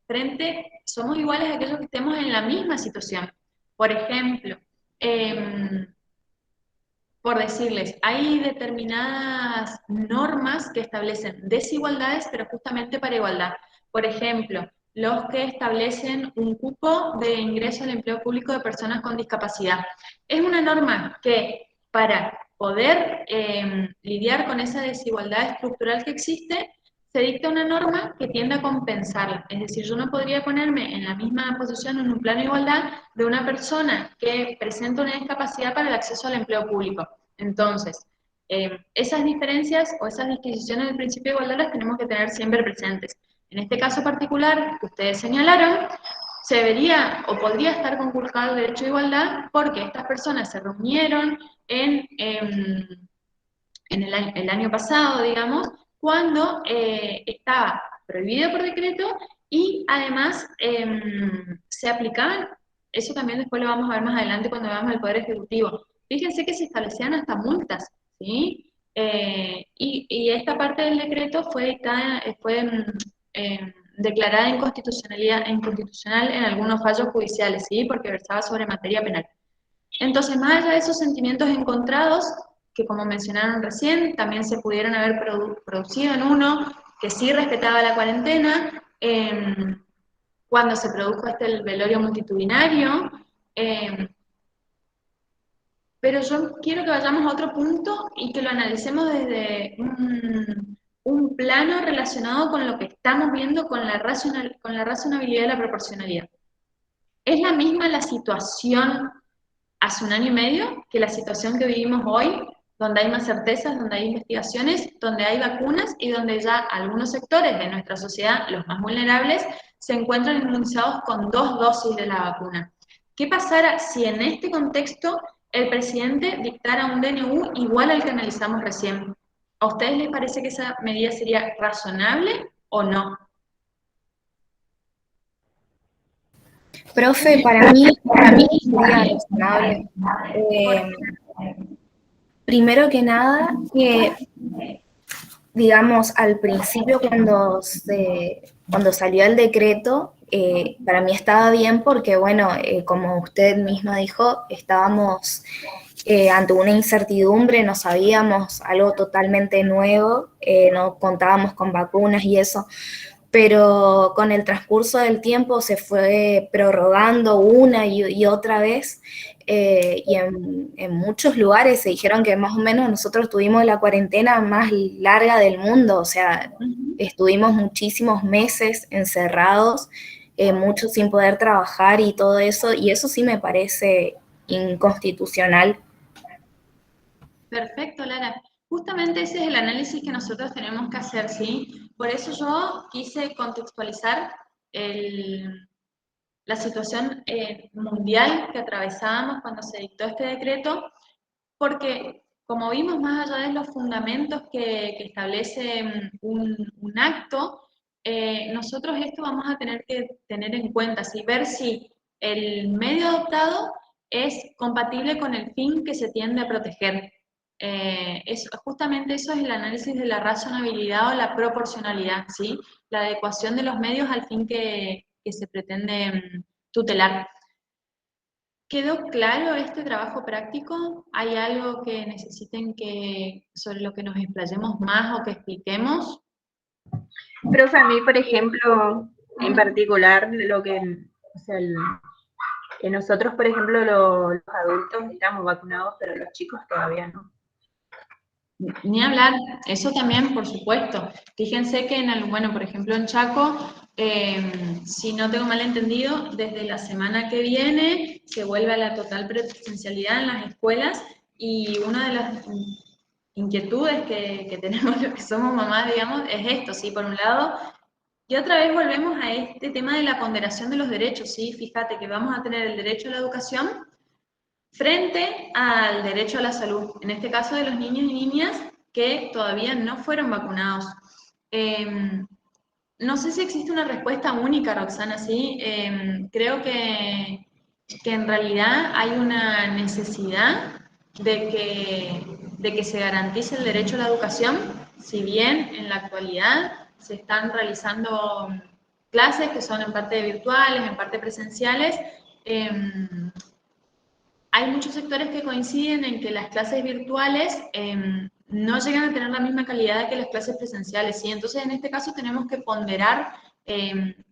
somos iguales a aquellos que estemos en la misma situación. Por ejemplo, por decirles, hay determinadas normas que establecen desigualdades, pero justamente para igualdad. Por ejemplo, los que establecen un cupo de ingreso al empleo público de personas con discapacidad. Es una norma que, para poder lidiar con esa desigualdad estructural que existe, se dicta una norma que tiende a compensarla. Es decir, yo no podría ponerme en la misma posición, en un plano de igualdad, de una persona que presenta una discapacidad para el acceso al empleo público. Entonces, esas diferencias o esas disquisiciones del principio de igualdad las tenemos que tener siempre presentes. En este caso particular que ustedes señalaron, se debería o podría estar conculcado el derecho de igualdad porque estas personas se reunieron el año pasado, digamos, cuando estaba prohibido por decreto y además se aplicaban, eso también después lo vamos a ver más adelante cuando veamos el Poder Ejecutivo. Fíjense que se establecían hasta multas, ¿sí? Y esta parte del decreto fue declarada inconstitucional en algunos fallos judiciales, ¿sí? Porque versaba sobre materia penal. Entonces, más allá de esos sentimientos encontrados, que como mencionaron recién, también se pudieron haber producido en uno que sí respetaba la cuarentena, cuando se produjo el velorio multitudinario, pero yo quiero que vayamos a otro punto y que lo analicemos desde un plano relacionado con lo que estamos viendo con la razonabilidad y la proporcionalidad. ¿Es la misma la situación hace un año y medio que la situación que vivimos hoy, donde hay más certezas, donde hay investigaciones, donde hay vacunas y donde ya algunos sectores de nuestra sociedad, los más vulnerables, se encuentran inmunizados con 2 dosis de la vacuna? ¿Qué pasará si en este contexto el presidente dictara un DNU igual al que analizamos recién? ¿A ustedes les parece que esa medida sería razonable o no? Profe, para mí sería razonable. Primero que nada, que digamos, al principio cuando salió el decreto, para mí estaba bien porque, bueno, como usted misma dijo, estábamos ante una incertidumbre, no sabíamos algo totalmente nuevo, no contábamos con vacunas y eso, pero con el transcurso del tiempo se fue prorrogando una y otra vez, y en muchos lugares se dijeron que más o menos nosotros tuvimos la cuarentena más larga del mundo, o sea, estuvimos muchísimos meses encerrados, muchos sin poder trabajar y todo eso, y eso sí me parece inconstitucional. Perfecto, Lara. Justamente ese es el análisis que nosotros tenemos que hacer, ¿sí? Por eso yo quise contextualizar la situación mundial que atravesábamos cuando se dictó este decreto, porque como vimos más allá de los fundamentos que establece un acto, nosotros esto vamos a tener que tener en cuenta, ¿sí? Ver si el medio adoptado es compatible con el fin que se tiende a proteger. Justamente eso es el análisis de la razonabilidad o la proporcionalidad, ¿sí? La adecuación de los medios al fin que se pretende tutelar. ¿Quedó claro este trabajo práctico? ¿Hay algo que necesiten sobre lo que nos explayemos más o que expliquemos? Profe, a mí, por ejemplo, en particular, lo que, o sea, que nosotros, por ejemplo, los adultos estamos vacunados, pero los chicos todavía no. Ni hablar, eso también, por supuesto. Fíjense que bueno, por ejemplo, en Chaco, si no tengo mal entendido, desde la semana que viene se vuelve a la total presencialidad en las escuelas, y una de las inquietudes que tenemos los que somos mamás, digamos, es esto, ¿sí? Por un lado, y otra vez volvemos a este tema de la ponderación de los derechos, ¿sí? Fíjate que vamos a tener el derecho a la educación frente al derecho a la salud, en este caso de los niños y niñas que todavía no fueron vacunados. No sé si existe una respuesta única, Roxana, ¿sí? Creo que en realidad hay una necesidad de que se garantice el derecho a la educación, si bien en la actualidad se están realizando clases que son en parte virtuales, en parte presenciales. Hay muchos sectores que coinciden en que las clases virtuales no llegan a tener la misma calidad que las clases presenciales, ¿sí? Entonces, en este caso tenemos que ponderar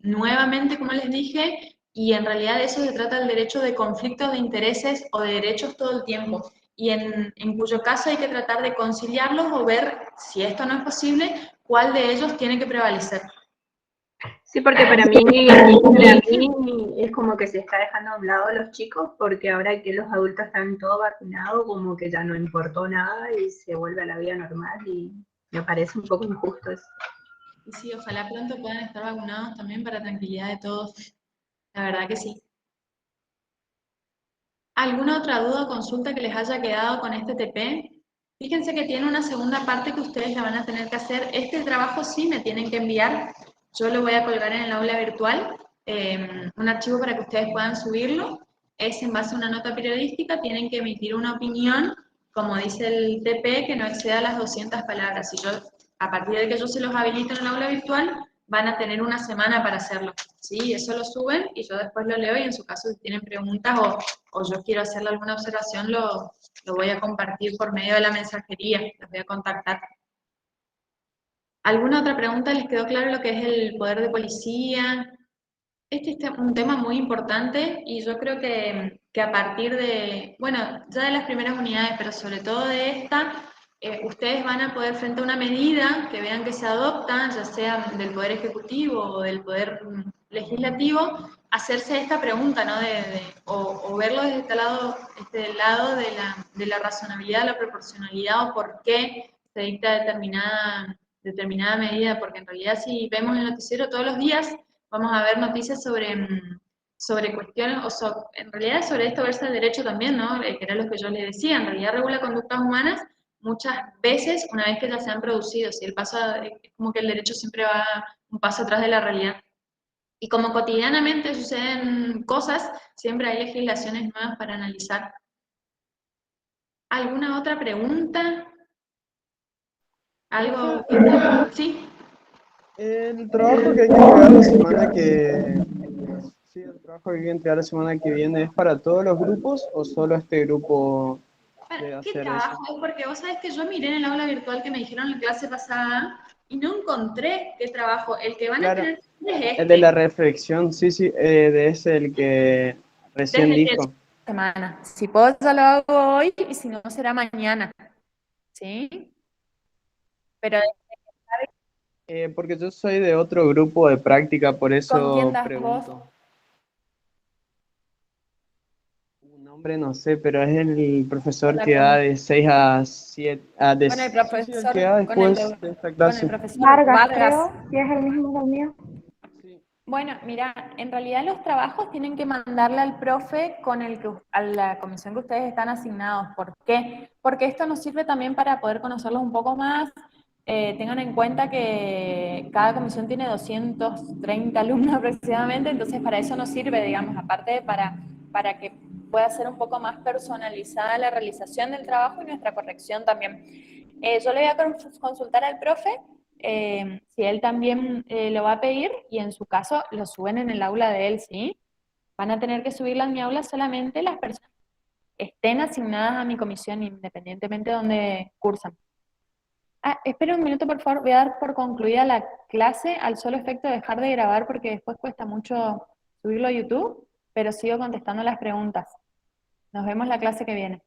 nuevamente, como les dije, y en realidad de eso se trata el derecho de conflictos de intereses o de derechos todo el tiempo, y en cuyo caso hay que tratar de conciliarlos o ver, si esto no es posible, cuál de ellos tiene que prevalecer. Sí, porque para mí es como que se está dejando a un lado a los chicos, porque ahora que los adultos están todos vacunados, como que ya no importó nada y se vuelve a la vida normal, y me parece un poco injusto eso. Y sí, ojalá pronto puedan estar vacunados también para tranquilidad de todos. La verdad que sí. ¿Alguna otra duda o consulta que les haya quedado con este TP? Fíjense que tiene una segunda parte que ustedes la van a tener que hacer. Este trabajo sí me tienen que enviar. Yo lo voy a colgar en el aula virtual, un archivo para que ustedes puedan subirlo. Es en base a una nota periodística, tienen que emitir una opinión, como dice el TP, que no exceda las 200 palabras. Y yo, a partir de que yo se los habilito en el aula virtual, van a tener una semana para hacerlo. Sí, eso lo suben y yo después lo leo, y en su caso si tienen preguntas o yo quiero hacerle alguna observación, lo voy a compartir por medio de la mensajería, los voy a contactar. ¿Alguna otra pregunta? ¿Les quedó claro lo que es el poder de policía? Este es un tema muy importante, y yo creo que a partir de, bueno, ya de las primeras unidades, pero sobre todo de esta, ustedes van a poder, frente a una medida que vean que se adopta, ya sea del Poder Ejecutivo o del Poder legislativo, hacerse esta pregunta, ¿no? O verlo desde este lado de la razonabilidad, la proporcionalidad, o por qué se dicta determinada medida, porque en realidad si vemos el noticiero todos los días, vamos a ver noticias sobre cuestiones, en realidad sobre esto versa el derecho también, ¿no? Que era lo que yo les decía, en realidad regula conductas humanas muchas veces una vez que ya se han producido, si es como que el derecho siempre va un paso atrás de la realidad. Y como cotidianamente suceden cosas, siempre hay legislaciones nuevas para analizar. ¿Alguna otra pregunta? ¿Algo? ¿Sí? El trabajo que hay que entregar la semana que... Sí, el trabajo que hay que entregar la semana que viene, ¿es para todos los grupos o solo este grupo debe ¿Qué hacer trabajo eso? es? Porque vos sabés que yo miré en el aula virtual que me dijeron en la clase pasada y no encontré qué trabajo. El que van a Claro, tener es el de la este. reflexión, sí, sí, de ese el que recién Desde que dijo. Semana. Si puedo, ya lo hago hoy y si no, será mañana. ¿Sí? Pero Porque yo soy de otro grupo de práctica, por ¿con quién eso das vos? pregunto. Un nombre no sé, pero es el profesor La que da comi- de 6 a 7, Con el sí, sí, el que da profesor, después de esta con el clase. profesor Vargas, Vargas. creo, que es el mismo del mío. Bueno, mira, en realidad los trabajos tienen que mandarle al profe a la comisión que ustedes están asignados. ¿Por qué? Porque esto nos sirve también para poder conocerlos un poco más. Tengan en cuenta que cada comisión tiene 230 alumnos aproximadamente, entonces para eso nos sirve, digamos, aparte para que pueda ser un poco más personalizada la realización del trabajo y nuestra corrección también. Yo le voy a consultar al profe si él también lo va a pedir y en su caso lo suben en el aula de él, ¿sí? Van a tener que subirla en mi aula solamente las personas que estén asignadas a mi comisión independientemente de donde cursan. Espera un minuto, por favor. Voy a dar por concluida la clase al solo efecto de dejar de grabar porque después cuesta mucho subirlo a YouTube, pero sigo contestando las preguntas. Nos vemos la clase que viene.